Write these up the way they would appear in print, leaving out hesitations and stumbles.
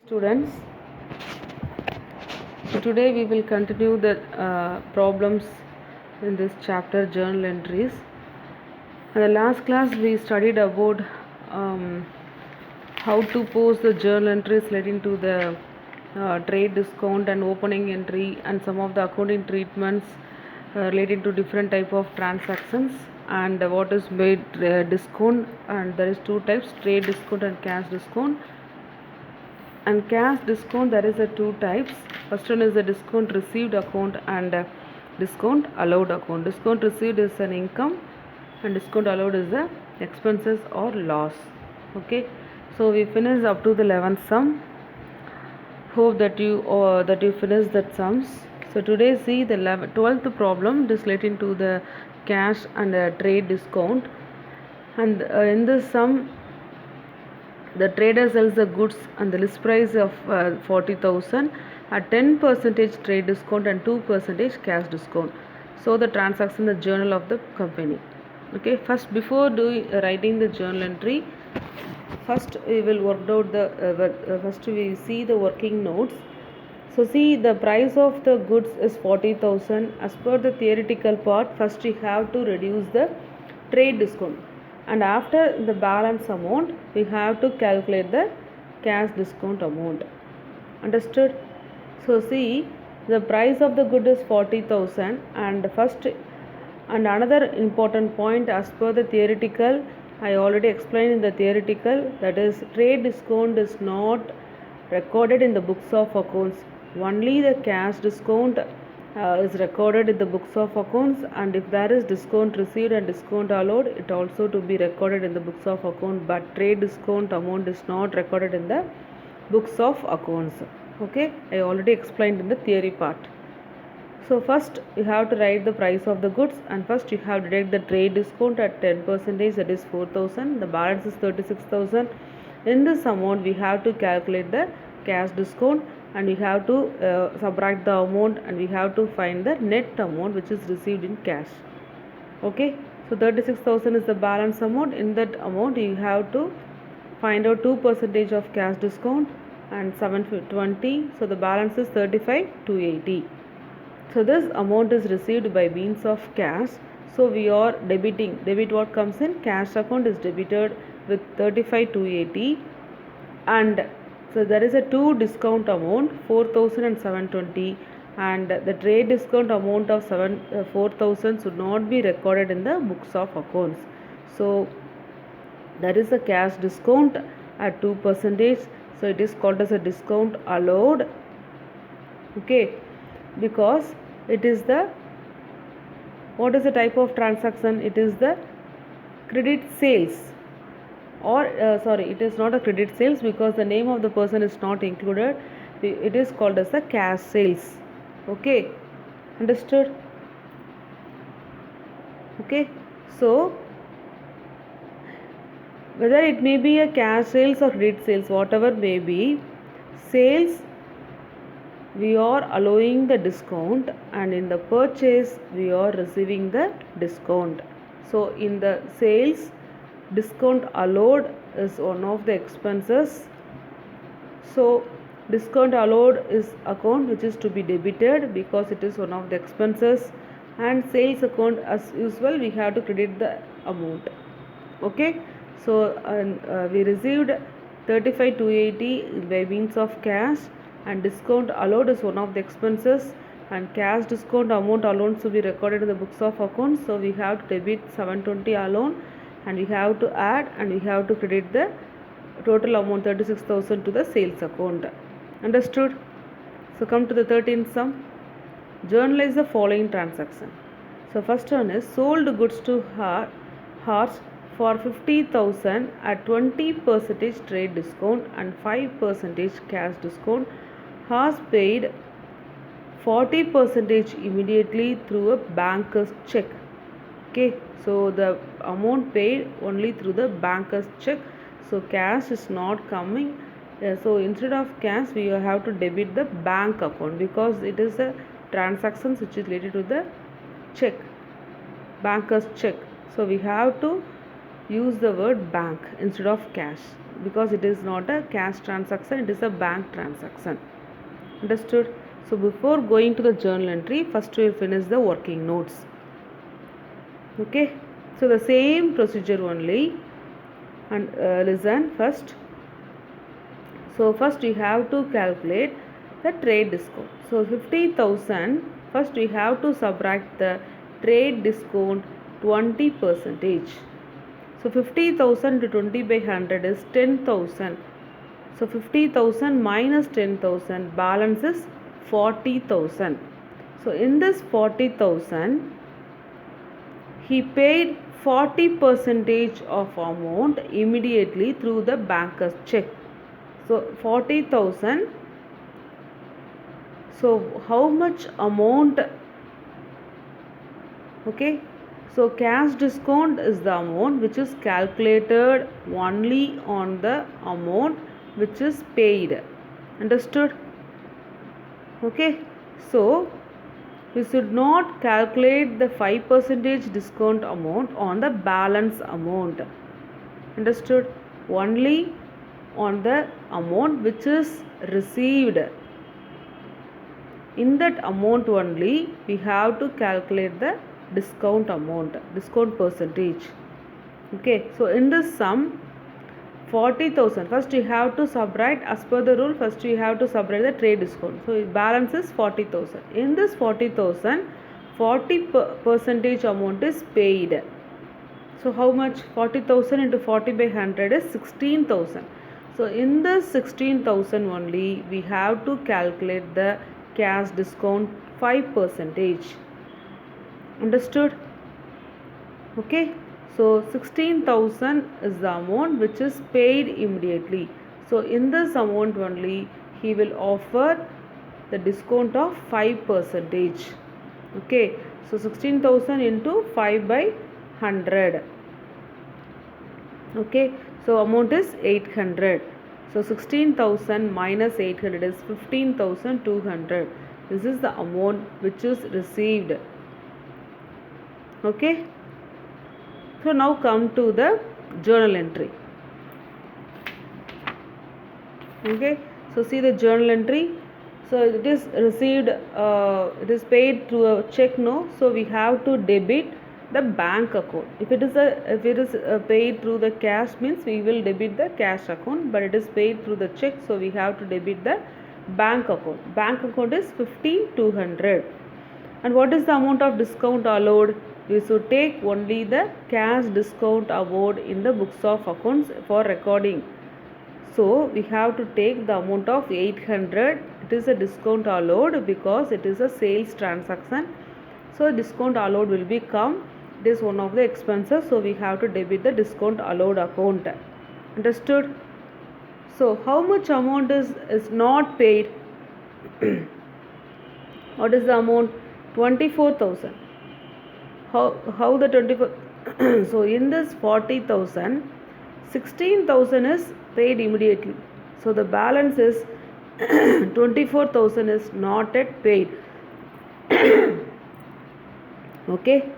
Students, so today we will continue the problems in this chapter journal entries. In the last class we studied about how to post the journal entries relating to the trade discount and opening entry and some of the accounting treatments relating to different type of transactions and what is made discount, and there is two types, trade discount and cash discount. And cash discount, there is a two types. First one is the discount received account and discount allowed account. Discount received is an income and discount allowed is the expenses or loss. Okay, so we finished up to the 11th sum. Hope that you finished that sums. So today see the 12th problem. It is relating to the cash and trade discount, and in this sum the trader sells the goods and the list price of 40,000 at 10% trade discount and 2% cash discount. So the transaction, the journal of the company. Okay, first before writing the journal entry, first we will work out the first we see the working notes. So see, the price of the goods is 40,000. As per the theoretical part, first we have to reduce the trade discount, and after the balance amount we have to calculate the cash discount amount. Understood? So see, the price of the good is 40,000, and first and another important point, as per the theoretical, I already explained in the theoretical, that is trade discount is not recorded in the books of accounts. Only the cash discount is recorded in the books of accounts, and if there is discount received and discount allowed, it also to be recorded in the books of account, but trade discount amount is not recorded in the books of accounts. Okay, I already explained in the theory part. So first you have to write the price of the goods, and first you have to take the trade discount at 10%, that is 4,000. The balance is 36,000. In this amount we have to calculate the cash discount, and we have to subtract the amount, and we have to find the net amount which is received in cash. Okay, so 36,000 is the balance amount. In that amount you have to find out 2% of cash discount and 720, so the balance is 35,280. So this amount is received by means of cash, so we are debiting. Debit what comes in cash account is debited with 35,280, and so there is a two discount amount 4,000 and 720, and the trade discount amount of 4,000 should not be recorded in the books of accounts. So there is a cash discount at 2%, so it is called as a discount allowed. Okay, because it is the, what is the type of transaction? It is the credit sales, or sorry, it is not a credit sales because the name of the person is not included. It is called as the cash sales. Okay, understood? Okay, so whether it may be a cash sales or credit sales, whatever may be, sales we are allowing the discount, and in the purchase we are receiving the discount. So in the sales, discount allowed is one of the expenses. So discount allowed is account which is to be debited because it is one of the expenses, and sales account as usual we have to credit the amount. Okay, so we received 35,280 by means of cash, and discount allowed is one of the expenses, and cash discount amount alone to be recorded in the books of accounts. So we have to debit 720 alone, and we have to add, and we have to credit the total amount 36,000 to the sales account. Understood? So come to the 13th sum. Journalize the following transaction. So first one is sold goods to Horse for 50,000 at 20% trade discount and 5% cash discount. Has paid 40% immediately through a banker's check. Okay, so the amount paid only through the banker's check, so cash is not coming. So instead of cash we have to debit the bank account because it is a transaction which is related to the check, banker's check. So we have to use the word bank instead of cash. because it is not a cash transaction, it is a bank transaction. Understood? So before going to the journal entry, first we will finish the working notes. Okay, so the same procedure only, and listen first. So first we have to calculate the trade discount. So 50,000, first we have to subtract the trade discount 20%. So 50,000 to 20 by 100 is 10,000. So 50,000 minus 10,000, balance is 40,000. So in this 40,000, he paid 40% of amount immediately through the banker's check. So 40,000. So how much amount? Okay. So cash discount is the amount which is calculated only on the amount which is paid. Understood? Okay. So we should not calculate the 5% discount amount on the balance amount. Understood? Only on the amount which is received. In that amount only we have to calculate the discount amount, discount percentage. Okay, so in this sum 40,000, first you have to subtract, as per the rule, first you have to subtract the trade discount. So balance is 40,000. In this 40,000, 40% amount is paid. So how much? 40,000 into 40 by 100 is 16,000. So in the 16,000 only we have to calculate the cash discount 5%. Understood? Okay. So 16,000 is the amount which is paid immediately. So in this amount only he will offer the discount of 5%. Okay. So 16,000 into 5 by 100. Okay. So amount is 800. So 16,000 minus 800 is 15,200. This is the amount which is received. Okay. So now come to the journal entry. Okay. So see the journal entry. So it is received, it is paid through a check, no? So we have to debit the bank account. If it is paid through the cash, means we will debit the cash account, but it is paid through the check, so we have to debit the bank account. Bank account is 15,200. And what is the amount of discount allowed? We should take only the cash discount award in the books of accounts for recording. So we have to take the amount of 800. It is a discount allowed because it is a sales transaction. So discount allowed will become, it is one of the expenses. So we have to debit the discount allowed account. Understood? So how much amount is not paid? What is the amount? 24,000. How the 24? So in this 40,000, 16,000 is paid immediately. So the balance is 24,000 is not yet paid. Okay.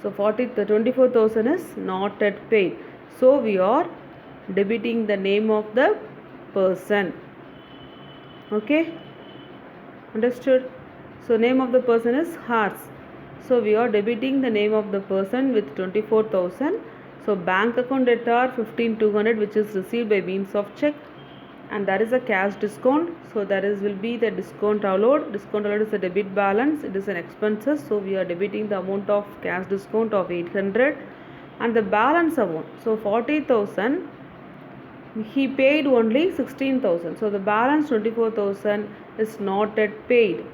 So 24,000 is not yet paid. So we are debiting the name of the person. Okay. Understood? So name of the person is Hars. So we are debiting the name of the person with 24,000. So bank account debtor 15,200, which is received by means of check, and that is a cash discount. So that is will be the discount allowed. Discount allowed is a debit balance. It is an expenses. So we are debiting the amount of cash discount of 800 and the balance amount. So 40,000. He paid only 16,000. So the balance 24,000 is not yet paid.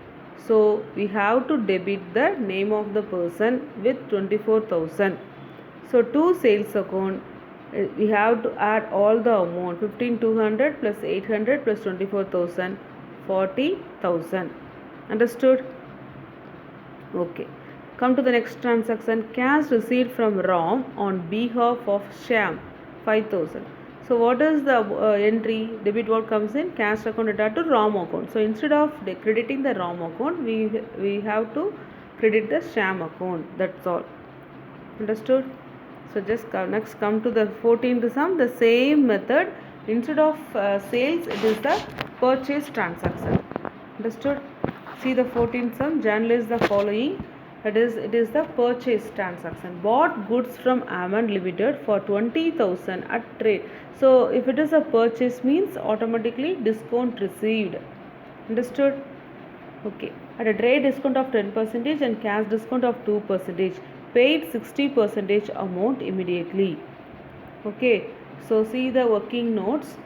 So we have to debit the name of the person with 24,000. So to sales account, we have to add all the amount, 15,200 plus 800 plus 24,000, 40,000. Understood? Okay. Come to the next transaction. Cash received from Ram on behalf of Shyam, 5,000. So what is the entry? Debit what comes in? Cash account debit to Ram account. So instead of crediting the Ram account, we have to credit the Shyam account. That's all. Understood? So just next come to the 14th sum. The same method Instead of sales, it is the purchase transaction. Understood? See the 14th sum. Journalists the following. That is, it is the purchase transaction. Bought goods from Amman Limited for 20,000 at trade. So if it is a purchase, means automatically discount received. Understood? Okay. At a trade discount of 10% and cash discount of 2%. Paid 60% amount immediately. Okay. So see the working notes.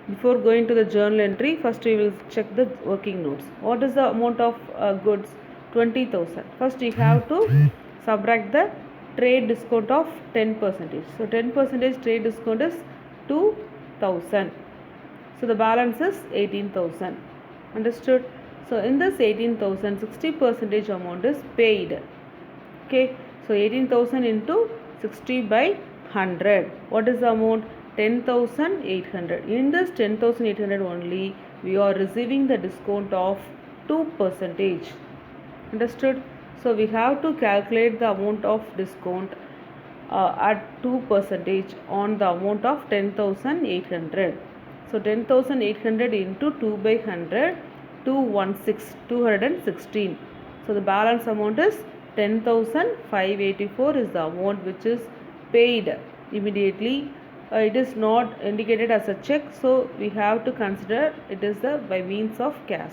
Before going to the journal entry, first we will check the working notes. What is the amount of goods? 20,000. First we have to subtract the trade discount of 10%. So 10% trade discount is 2,000. So the balance is 18,000. Understood? So in this 18,000, 60% amount is paid. Okay. So 18,000 into 60 by 100. What is the amount? 10,800. In this 10,800 only, we are receiving the discount of 2%. Understood? So we have to calculate the amount of discount at 2% on the amount of 10,800. So 10,800 into 2 by 100, 216. So the balance amount is 10,584 is the amount which is paid immediately. It is not indicated as a check, so we have to consider it is the by means of cash.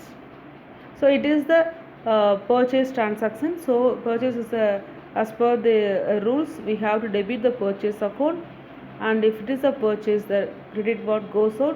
So it is the purchase transaction. So purchase is as per the rules, we have to debit the purchase account, and if it is a purchase, the credit what goes out,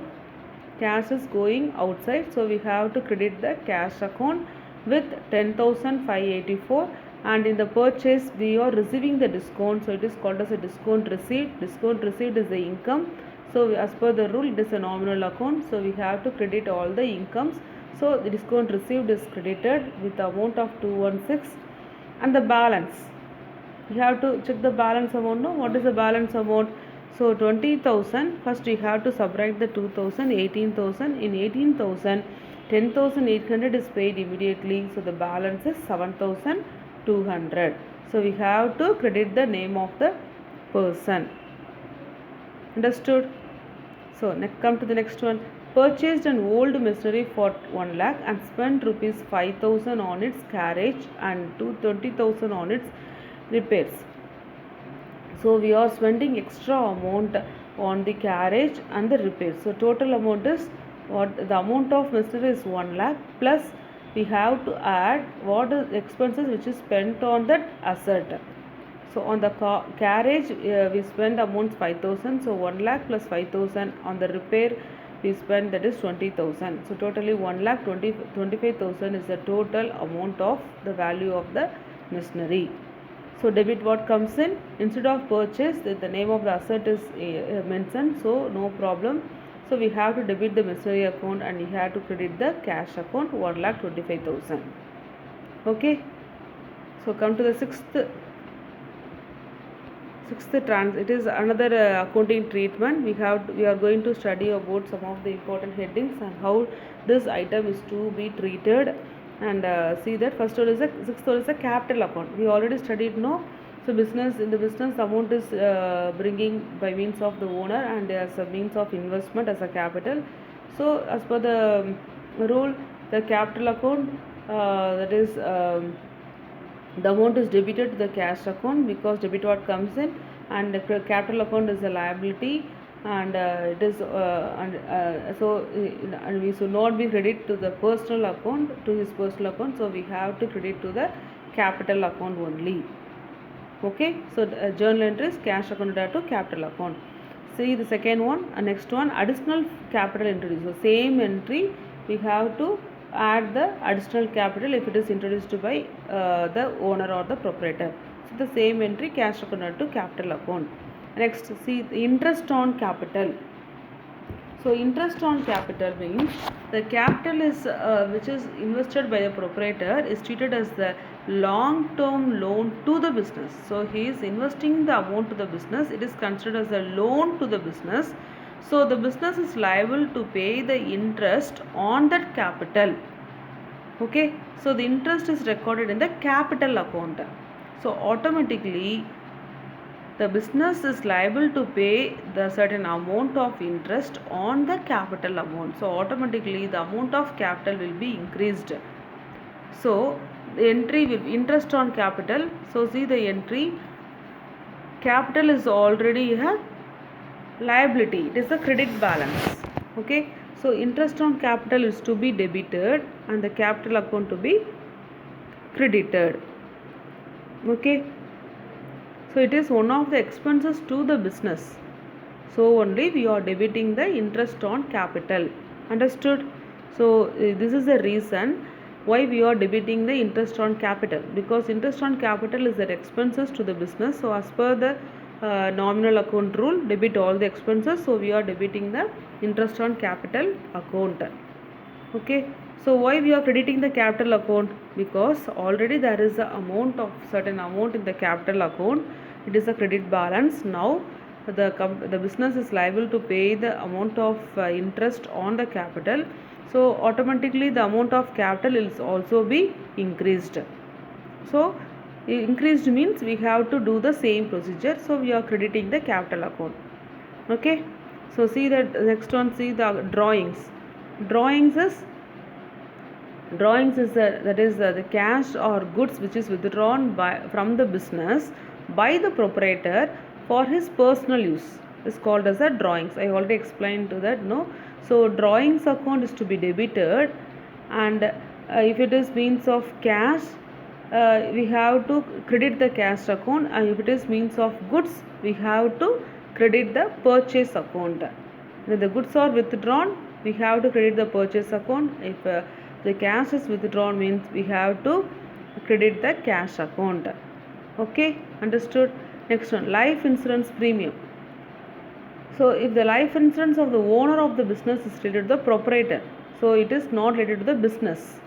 cash is going outside, so we have to credit the cash account with 10,584, and in the purchase we are receiving the discount, so it is called as a discount receipt. Discount received is the income, so as per the rule it is a nominal account, so we have to credit all the incomes. So the discount received is credited with the amount of 216, and the balance, we have to check the balance amount. No, what is the balance amount? So 20,000, first we have to subtract the 2,000, 18,000. In 18,000, 10,800 is paid immediately, so the balance is 7,200. So we have to credit the name of the person. Understood? So next, come to the next one. Purchased an old machinery for 1 lakh and spent rupees 5,000 on its carriage and 20,000 on its repairs. So we are spending extra amount on the carriage and the repairs. So total amount is what the amount of machinery is 1 lakh, plus we have to add what is expenses which is spent on that asset. So on the carriage we spend amount 5,000. So 1 lakh plus 5,000 on the repair we spend, that is 20,000. So totally 1 lakh 25,000 is the total amount of the value of the machinery. So debit what comes in, instead of purchase the name of the asset is mentioned, so no problem. So we have to debit the machinery account and we have to credit the cash account 1,25,000. Okay. So come to the sixth it is another accounting treatment. We are going to study about some of the important headings and how this item is to be treated, and see that first one is the sixth one is the capital account. We already studied, no? So business, in the business the amount is bringing by means of the owner and as a means of investment as a capital. So as per the rule, the capital account that is the amount is debited to the cash account because debit what comes in, and the capital account is a liability, and it is and we should not be credit to the personal account, to his personal account, so we have to credit to the capital account only. Okay. So journal entries, cash account to capital account. See the second one, next one, additional capital introduced. So same entry we have to add the additional capital if it is introduced by the owner or the proprietor. So the same entry, cash account to capital account. Next, see the interest on capital. So interest on capital means the capital is which is invested by the proprietor is treated as the long term loan to the business. So he is investing the amount to the business, it is considered as a loan to the business. So the business is liable to pay the interest on that capital. Okay. So the interest is recorded in the capital account. So automatically the business is liable to pay the certain amount of interest on the capital amount. So automatically the amount of capital will be increased. So the entry will interest on capital. So see the entry, capital is already a liability, it is a credit balance. Okay, so interest on capital is to be debited and the capital account to be credited. Okay, so it is one of the expenses to the business, so only we are debiting the interest on capital. Understood? So this is the reason why we are debiting the interest on capital, because interest on capital is the expenses to the business. So as per the nominal account rule, debit all the expenses, so we are debiting the interest on capital account. Okay, so why we are crediting the capital account? Because already there is a amount of certain amount in the capital account, it is a credit balance. Now the business is liable to pay the amount of interest on the capital, so automatically the amount of capital is also be increased. So increased means we have to do the same procedure, so we are crediting the capital account. Okay, so see that next one, see the drawings. Drawings is the cash or goods which is withdrawn from the business by the proprietor for his personal use is called as a drawings. I already explained to that, no? So drawings account is to be debited, and if it is means of cash, we have to credit the cash account, and if it is means of goods, we have to credit the purchase account. When the goods are withdrawn, we have to credit the purchase account. If the cash is withdrawn, means we have to credit the cash account. Okay, understood? Next one, life insurance premium. So if the life insurance of the owner of the business is related to the proprietor, so it is not related to the business.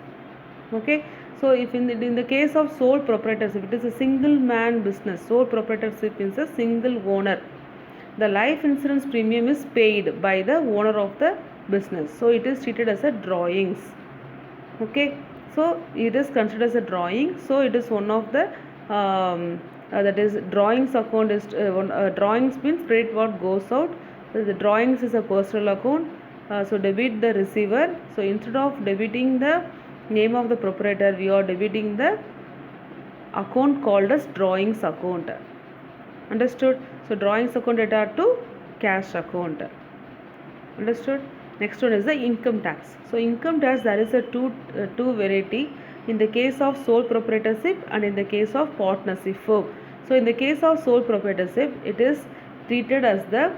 Okay, so if in the case of sole proprietorship, it is a single man business. Sole proprietorship means a single owner. The life insurance premium is paid by the owner of the business, so it is treated as a drawings. Okay, so it is considered as a drawing, so it is one of the that is drawings account is drawings means credit what goes out. So the drawings is a personal account, so debit the receiver. So instead of debiting the name of the proprietor, we are debiting the account called as drawings account. Understood? So drawings account data to cash account. Understood? Next one is the income tax. So income tax, there is a two variety in the case of sole proprietorship and in the case of partnership firm. So in the case of sole proprietorship, it is treated as the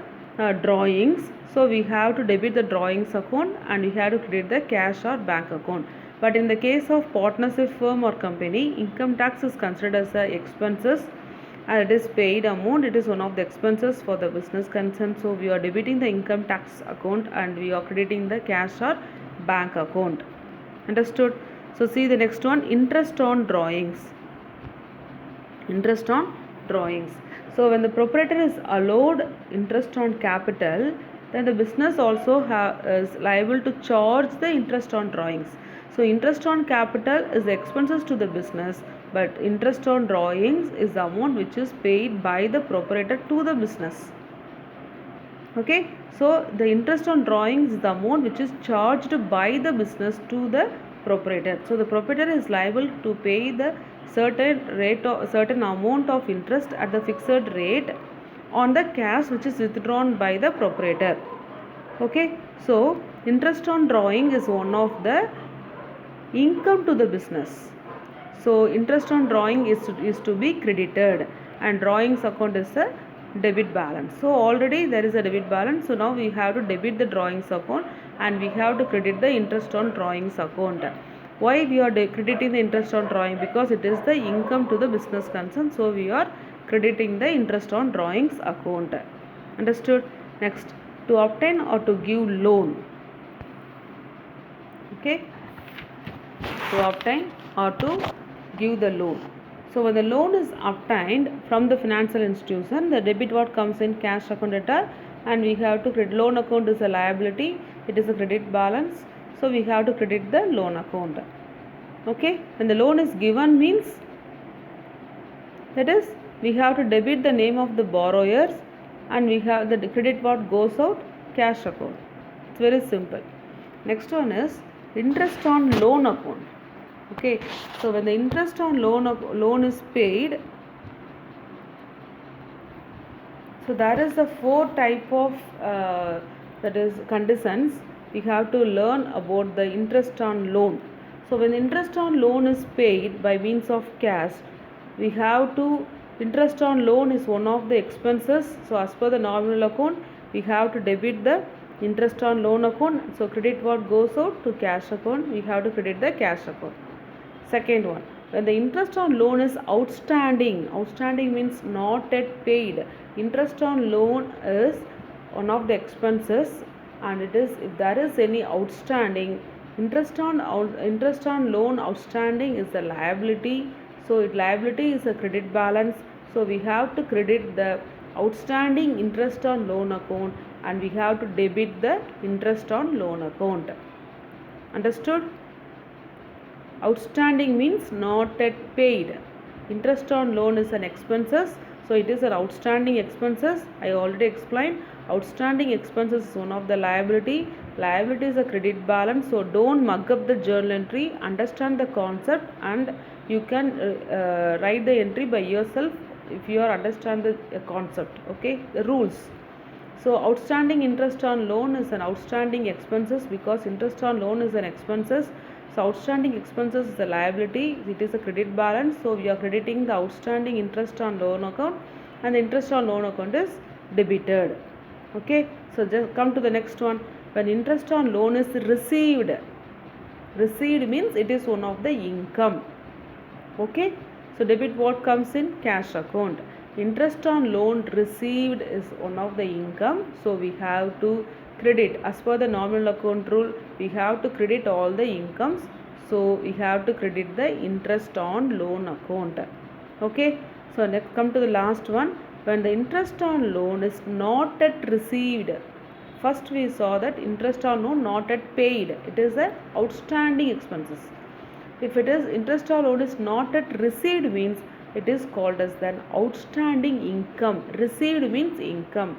drawings. So we have to debit the drawings account and we have to credit the cash or bank account. But in the case of partnership firm or company, income tax is considered as expenses and it is paid amount. It is one of the expenses for the business concern. So we are debiting the income tax account and we are crediting the cash or bank account. Understood? So see the next one, interest on drawings. Interest on drawings. So when the proprietor is allowed interest on capital, then the business also is liable to charge the interest on drawings. So interest on capital is the expenses to the business, but interest on drawings is the amount which is paid by the proprietor to the business. Okay, so the interest on drawings is the amount which is charged by the business to the proprietor. So the proprietor is liable to pay the certain amount of interest at the fixed rate on the cash which is withdrawn by the proprietor. Okay, so interest on drawing is one of the income to the business. So interest on drawing is to be credited and drawings account is a debit balance. So already there is a debit balance, so now we have to debit the drawings account and we have to credit the interest on drawings account. Why we are crediting the interest on drawing? Because it is the income to the business concern, so we are crediting the interest on drawings account. Understood? Next, to obtain or to give loan. Okay, to obtain or to give the loan. So when the loan is obtained from the financial institution, the debit what comes in cash account data, and we have to credit. Loan account is a liability, it is a credit balance, so we have to credit the loan account. Okay, when the loan is given means that is we have to debit the name of the borrowers, and we have the credit what goes out, cash account. It's very simple. Next one is interest on loan account. Okay, so when the interest on loan is paid, so that is the 4 type of that is conditions we have to learn about the interest on loan. So when interest on loan is paid by means of cash, we have to, interest on loan is one of the expenses. So as per the nominal account, we have to debit the interest on loan account. So credit what goes out to cash account, we have to credit the cash account. Second one, when the interest on loan is outstanding, outstanding means not yet paid. Interest on loan is one of the expenses, and it is, if there is any outstanding, interest on loan outstanding is a liability. So liability is a credit balance. So we have to credit the outstanding interest on loan account, and we have to debit the interest on loan account. Understood? Outstanding means not yet paid. Interest on loan is an expenses, so it is an outstanding expenses. I already explained. Outstanding expenses is one of the liability. Liability is a credit balance. So don't mug up the journal entry. Understand the concept, and you can write the entry by yourself if you understand the concept. Okay, the rules. So outstanding interest on loan is an outstanding expenses, because interest on loan is an expenses. So outstanding expenses is a liability, it is a credit balance. So we are crediting the outstanding interest on loan account, and the interest on loan account is debited. Okay, so just come to the next one. When interest on loan is received, received means it is one of the income. Okay, so debit what comes in cash account. Interest on loan received is one of the income, so we have to credit as per the nominal account rule. We have to credit all the incomes, so we have to credit the interest on loan account. Okay, so let's come to the last one. When the interest on loan is not yet received, first we saw that interest on loan not yet paid, it is a outstanding expenses. If it is interest on loan is not yet received means it is called as an outstanding income. Received means income.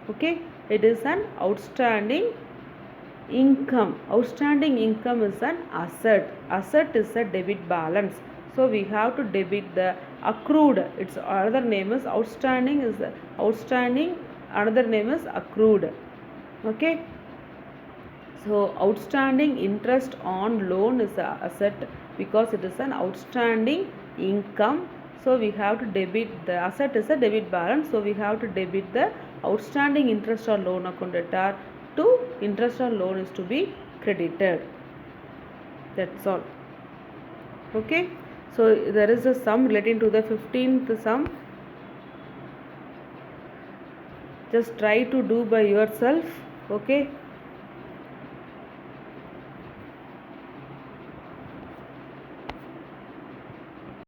Okay, it is an outstanding income. Outstanding income is an asset. Asset is a debit balance. So we have to debit the accrued. Its other name is outstanding, is outstanding. Another name is accrued. Okay. So outstanding interest on loan is an asset, because it is an outstanding income. So we have to debit, the asset is a debit balance. So we have to debit the outstanding interest on loan account debtor to interest on loan is to be credited. That's all. Okay. So there is a sum relating to the 15th sum. Just try to do by yourself. Okay.